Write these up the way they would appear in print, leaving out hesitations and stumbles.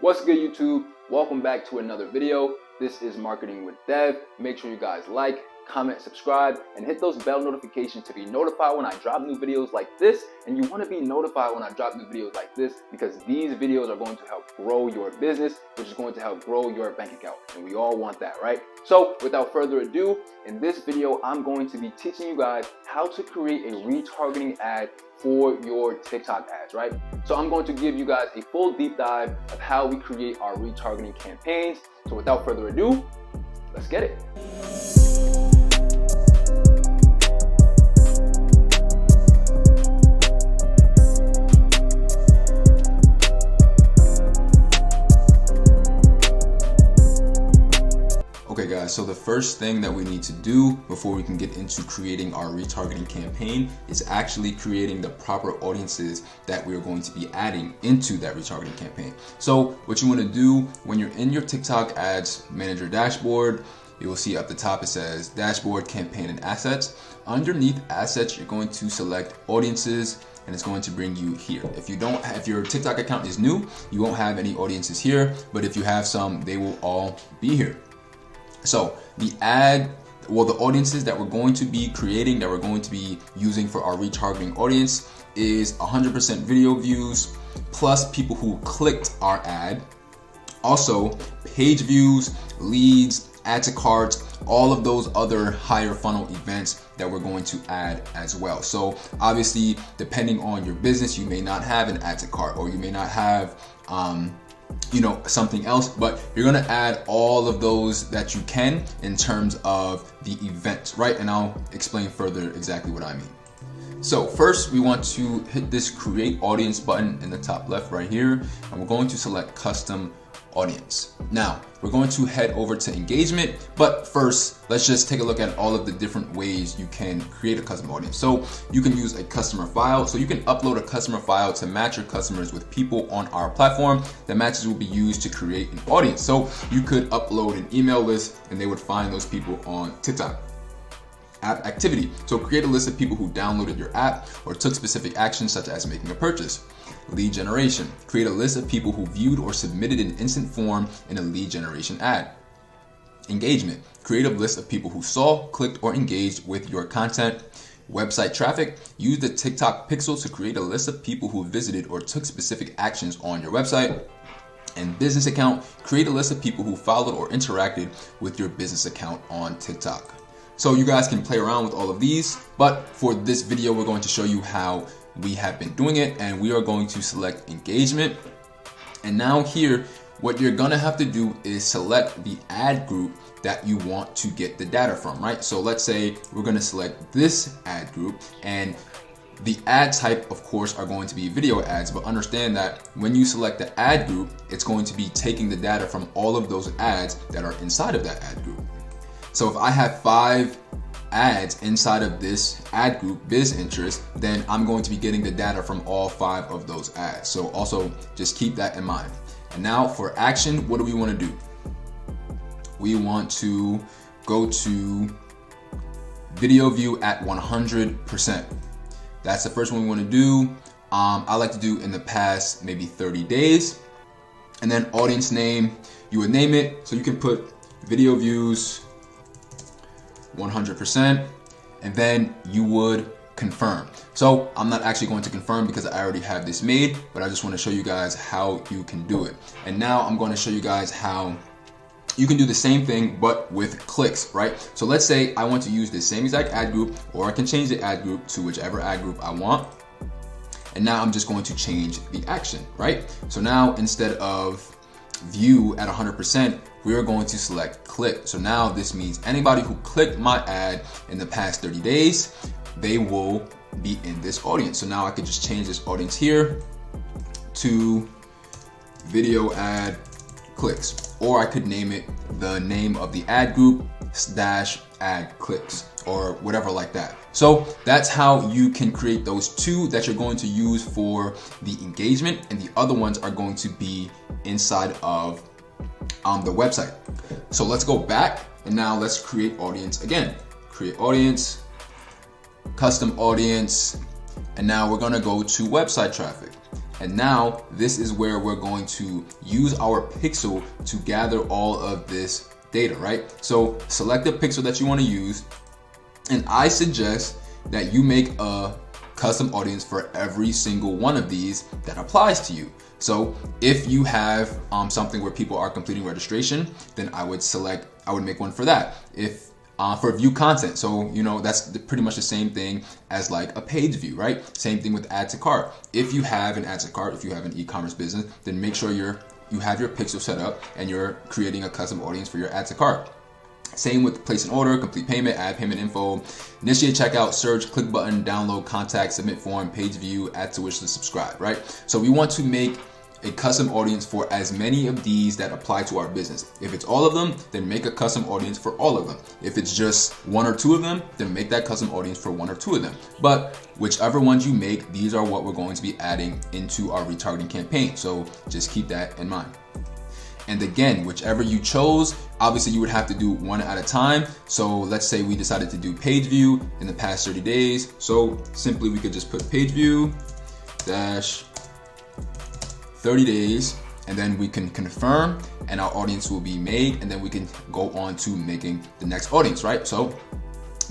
What's good, YouTube? Welcome back to another video. This is Marketing with Dev. Make sure you guys like, comment, subscribe, and hit those bell notifications to be notified when I drop new videos like this. And you want to be notified when I drop new videos like this because these videos are going to help grow your business, which is going to help grow your bank account. And we all want that, right? So without further ado, in this video, I'm going to be teaching you guys how to create a retargeting ad for your TikTok ads, right? So I'm going to give you guys a full deep dive of how we create our retargeting campaigns. So without further ado, let's get it. Okay guys, so the first thing that we need to do before we can get into creating our retargeting campaign is actually creating the proper audiences that we're going to be adding into that retargeting campaign. So what you want to do when you're in your TikTok ads manager dashboard, you will see up the top it says dashboard, campaign, and assets. Underneath assets, you're going to select audiences and it's going to bring you here. If your TikTok account is new, you won't have any audiences here, but if you have some, they will all be here. So the audiences that we're going to be creating, that we're going to be using for our retargeting audience is 100% video views, plus people who clicked our ad. Also page views, leads, add to carts, all of those other higher funnel events that we're going to add as well. So obviously, depending on your business, you may not have an add to cart, or you may not have something else, but you're gonna add all of those that you can in terms of the events, right? And I'll explain further exactly what I mean. So first, we want to hit this create audience button in the top left right here, and we're going to select custom audience. Now we're going to head over to engagement, but first let's just take a look at all of the different ways you can create a custom audience. So you can use a customer file. So you can upload a customer file to match your customers with people on our platform. The matches will be used to create an audience. So you could upload an email list and they would find those people on TikTok. App activity. So create a list of people who downloaded your app or took specific actions such as making a purchase. Lead generation. Create a list of people who viewed or submitted an instant form in a lead generation ad. Engagement. Create a list of people who saw, clicked, or engaged with your content. Website traffic. Use the TikTok pixel to create a list of people who visited or took specific actions on your website. And business account. Create a list of people who followed or interacted with your business account on TikTok. So you guys can play around with all of these, but for this video, we're going to show you how we have been doing it, and we are going to select engagement. And now here, what you're gonna have to do is select the ad group that you want to get the data from, right? So let's say we're gonna select this ad group, and the ad type, of course, are going to be video ads, but understand that when you select the ad group, it's going to be taking the data from all of those ads that are inside of that ad group. So if I have 5 ads inside of this ad group, biz interest, then I'm going to be getting the data from all 5 of those ads. So also just keep that in mind. And now for action, what do we want to do? We want to go to video view at 100%. That's the first one we want to do. I like to do in the past maybe 30 days. And then audience name, you would name it. So you can put video views 100%, and then you would confirm. So I'm not actually going to confirm because I already have this made, but I just want to show you guys how you can do it. And now I'm going to show you guys how you can do the same thing but with clicks, right? So let's say I want to use the same exact ad group, or I can change the ad group to whichever ad group I want. And now I'm just going to change the action, right? So now instead of view at 100%, we are going to select click. So now this means anybody who clicked my ad in the past 30 days, they will be in this audience. So now I could just change this audience here to video ad clicks, or I could name it the name of the ad group / ad clicks, or whatever like that. So that's how you can create those 2 that you're going to use for the engagement, and the other ones are going to be inside of the website. So let's go back, and now let's create audience again. Create audience, custom audience, and now we're gonna go to website traffic. And now this is where we're going to use our pixel to gather all of this data, right? So select the pixel that you want to use, and I suggest that you make a custom audience for every single one of these that applies to you. So if you have something where people are completing registration, then I would make one for that. If for view content, so that's pretty much the same thing as like a page view, right? Same thing with add to cart. If you have an add to cart, if you have an e-commerce business, then make sure you have your pixel set up and you're creating a custom audience for your add to cart. Same with place an order, complete payment, add payment info, initiate checkout, search, click button, download, contact, submit form, page view, add to wish list, subscribe, right? So we want to make a custom audience for as many of these that apply to our business. If it's all of them, then make a custom audience for all of them. If it's just one or two of them, then make that custom audience for one or two of them. But whichever ones you make, these are what we're going to be adding into our retargeting campaign. So just keep that in mind. And again, whichever you chose, obviously you would have to do one at a time. So let's say we decided to do page view in the past 30 days. So simply we could just put page view dash 30 days, and then we can confirm and our audience will be made, and then we can go on to making the next audience, right? So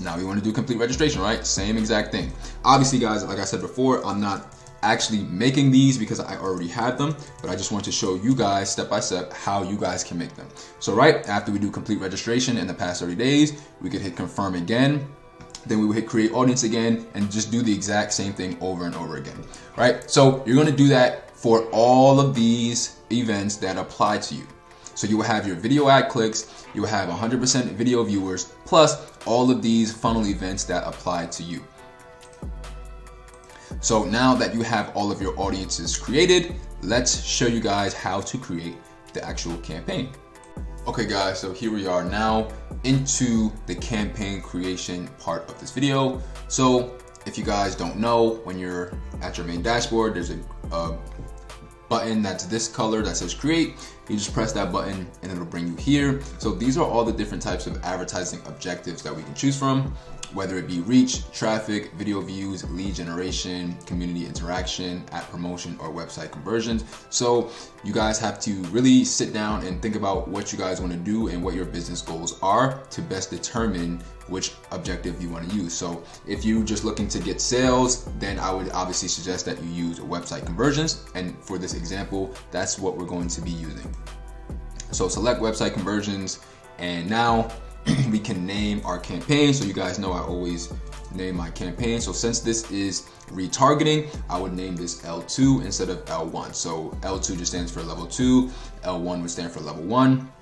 now we want to do complete registration, right? Same exact thing. Obviously guys, like I said before, I'm not actually making these because I already have them, but I just want to show you guys step by step how you guys can make them. So right after we do complete registration in the past 30 days, we could hit confirm again. Then we would hit create audience again and just do the exact same thing over and over again, right? So you're going to do that for all of these events that apply to you. So you will have your video ad clicks, you will have 100% video viewers, plus all of these funnel events that apply to you. So now that you have all of your audiences created, let's show you guys how to create the actual campaign. Okay guys, so here we are now into the campaign creation part of this video. So if you guys don't know, when you're at your main dashboard, there's a button that's this color that says create. You just press that button and it'll bring you here. So these are all the different types of advertising objectives that we can choose from, whether it be reach, traffic, video views, lead generation, community interaction, app promotion, or website conversions. So you guys have to really sit down and think about what you guys want to do and what your business goals are to best determine which objective you want to use. So if you're just looking to get sales, then I would obviously suggest that you use website conversions. And for this example, that's what we're going to be using. So select website conversions, and now we can name our campaign. So you guys know I always name my campaign. So since this is retargeting, I would name this L2 instead of L1. So L2 just stands for level 2, L1 would stand for level 1.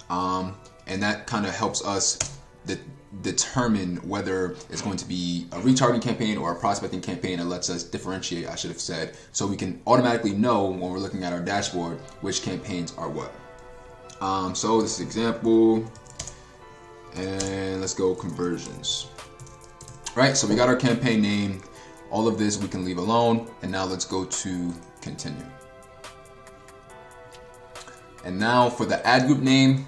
And that kind of helps us determine whether it's going to be a retargeting campaign or a prospecting campaign. It lets us differentiate, I should have said, so we can automatically know when we're looking at our dashboard which campaigns are what. So this is example, and let's go conversions. Right, so we got our campaign name. All of this we can leave alone, and now let's go to continue. And now for the ad group name,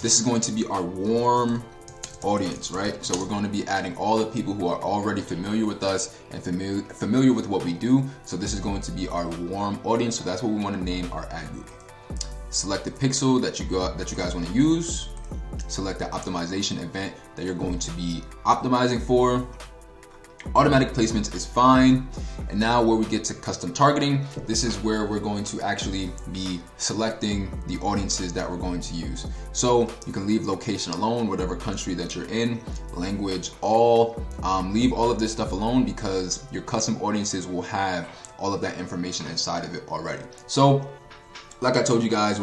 this is going to be our warm audience, right? So we're going to be adding all the people who are already familiar with us and familiar with what we do. So this is going to be our warm audience. So that's what we want to name our ad group. Select the pixel that you guys want to use. Select the optimization event that you're going to be optimizing for. Automatic placements is fine. And now where we get to custom targeting, this is where we're going to actually be selecting the audiences that we're going to use. So you can leave location alone, whatever country that you're in, language, leave all of this stuff alone because your custom audiences will have all of that information inside of it already. So like I told you guys,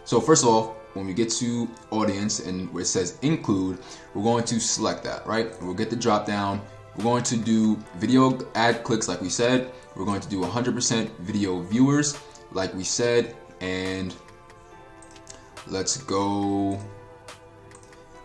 so first of all, when we get to audience and where it says include, we're going to select that, right? We'll get the drop down. We're going to do video ad clicks like we said. We're going to do 100% video viewers like we said. And let's go,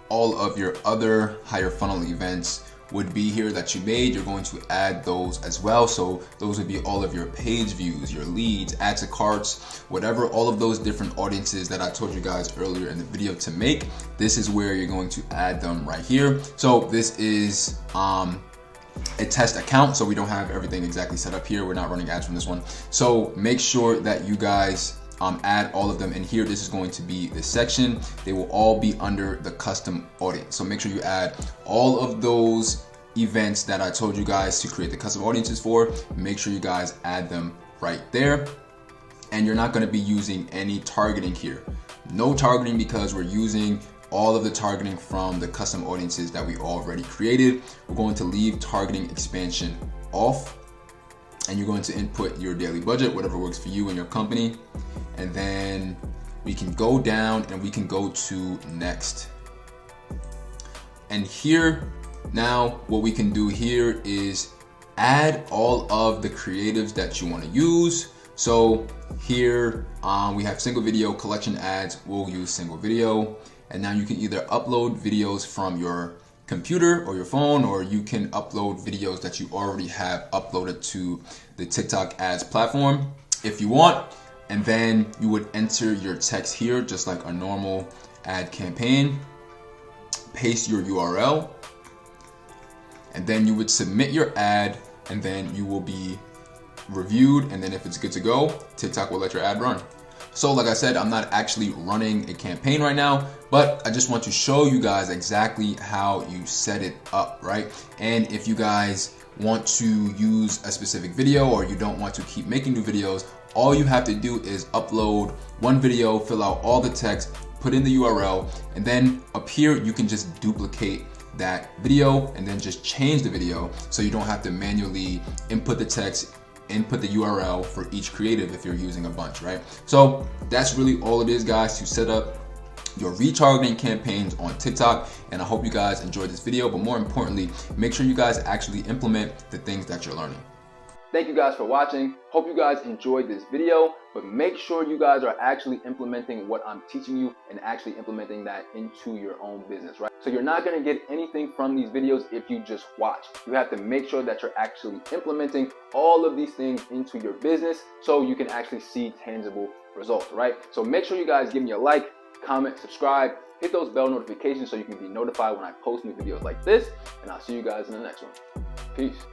all of your other higher funnel events would be here that you made. You're going to add those as well. So those would be all of your page views, your leads, add to carts, whatever, all of those different audiences that I told you guys earlier in the video to make. This is where you're going to add them right here. So this is a test account, so we don't have everything exactly set up here. We're not running ads from this one. So make sure that you guys add all of them in here. This is going to be the section. They will all be under the custom audience. So make sure you add all of those events that I told you guys to create the custom audiences for. Make sure you guys add them right there. And you're not going to be using any targeting here. No targeting, because we're using all of the targeting from the custom audiences that we already created. We're going to leave targeting expansion off, and you're going to input your daily budget, whatever works for you and your company. And then we can go down and we can go to next. And here, now what we can do here is add all of the creatives that you want to use. So here we have single video, collection ads, we'll use single video. And now you can either upload videos from your computer or your phone, or you can upload videos that you already have uploaded to the TikTok ads platform if you want. And then you would enter your text here, just like a normal ad campaign, paste your URL, and then you would submit your ad, and then you will be reviewed. And then if it's good to go, TikTok will let your ad run. So like I said, I'm not actually running a campaign right now, but I just want to show you guys exactly how you set it up, right? And if you guys want to use a specific video, or you don't want to keep making new videos, all you have to do is upload one video, fill out all the text, put in the URL, and then up here you can just duplicate that video and then just change the video, so you don't have to manually input the text, input the URL for each creative if you're using a bunch, right? So that's really all it is, guys, to set up your retargeting campaigns on TikTok. And I hope you guys enjoyed this video, but more importantly, make sure you guys actually implement the things that you're learning. Thank you guys for watching. Hope you guys enjoyed this video, but make sure you guys are actually implementing what I'm teaching you and actually implementing that into your own business, right? So you're not gonna get anything from these videos if you just watch. You have to make sure that you're actually implementing all of these things into your business so you can actually see tangible results, right? So make sure you guys give me a like, comment, subscribe, hit those bell notifications so you can be notified when I post new videos like this, and I'll see you guys in the next one. Peace.